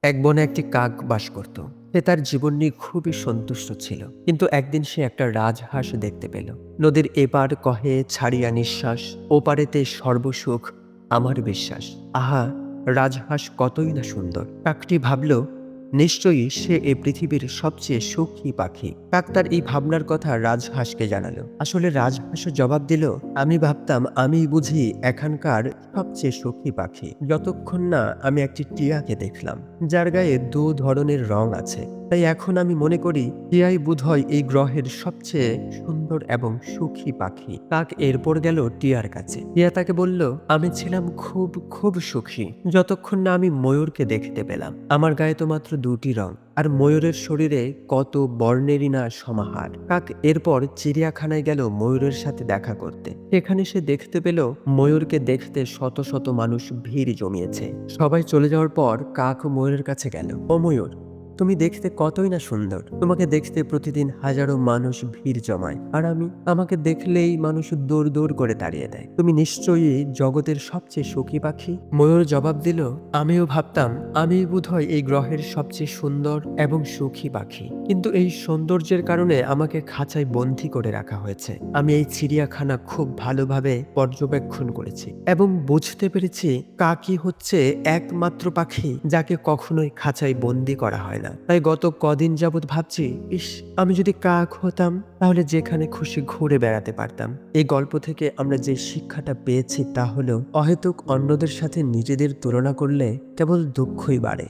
এক বনে একটি কাক বাস করত। সে তার জীবন নিয়ে খুবই সন্তুষ্ট ছিল, কিন্তু একদিন সে একটা রাজহাঁস দেখতে পেল। নদীর এপার কহে ছাড়িয়া নিঃশ্বাস, ওপারেতে সর্বসুখ আমার বিশ্বাস। আহা, রাজহাঁস কতই না সুন্দর। কাকটি ভাবল, নিশ্চয়ই সে এই পৃথিবীর সবচেয়ে সুখী পাখি। কাক তার এই ভাবনার কথা রাজহাঁসকে জানালো। আসলে রাজহাঁস জবাব দিল, আমি ভাবতাম আমি বুঝি এখানকার সবচেয়ে সুখী পাখি, যতক্ষণ না আমি একটি টিয়াকে দেখলাম, যার গায়ে দু ধরনের রং আছে। তাই এখন আমি মনে করি টিয়াই বোধহয় এই গ্রহের সবচেয়ে সুন্দর এবং সুখী পাখি। কাক এরপর গেল টিয়ার কাছে। টিয়া তাকে বলল, আমি ছিলাম খুব খুব সুখী যতক্ষণ না আমি ময়ূরকে দেখতে পেলাম। আমার গায়ে তো মাত্র দুটি রং, আর ময়ূরের শরীরে কত বর্ণেরই না সমাহার। কাক এরপর চিড়িয়াখানায় গেল ময়ূরের সাথে দেখা করতে। সেখানে সে দেখতে পেল ময়ূরকে দেখতে শত শত মানুষ ভিড় জমিয়েছে। সবাই চলে যাওয়ার পর কাক ময়ূরের কাছে গেল। ও ময়ূর, তুমি দেখতে কতই না সুন্দর। তোমাকে দেখতে প্রতিদিন হাজারো মানুষ ভিড় জমায়, আর আমাকে দেখলেই মানুষ দৌড় দৌড় করে তাড়িয়ে দেয়। তুমি নিশ্চয়ই জগতের সবচেয়ে সুখী পাখি। ময়ূর জবাব দিল, আমিও ভাবতাম আমি বোধহয় এই গ্রহের সবচেয়ে সুন্দর এবং সুখী পাখি, কিন্তু এই সৌন্দর্যের কারণে আমাকে খাঁচায় বন্দী করে রাখা হয়েছে। আমি এই চিড়িয়াখানা খুব ভালোভাবে পর্যবেক্ষণ করেছি এবং বুঝতে পেরেছি কাকই হচ্ছে একমাত্র পাখি যাকে কখনোই খাঁচায় বন্দী করা হয় না। তাই গত কদিন যাবৎ ভাবছি, ইস, আমি যদি কাক হতাম তাহলে যেখানে খুশি ঘুরে বেড়াতে পারতাম। এই গল্প থেকে আমরা যে শিক্ষাটা পেয়েছি তা হলো, অহেতুক অন্যদের সাথে নিজেদের তুলনা করলে কেবল দুঃখই বাড়ে।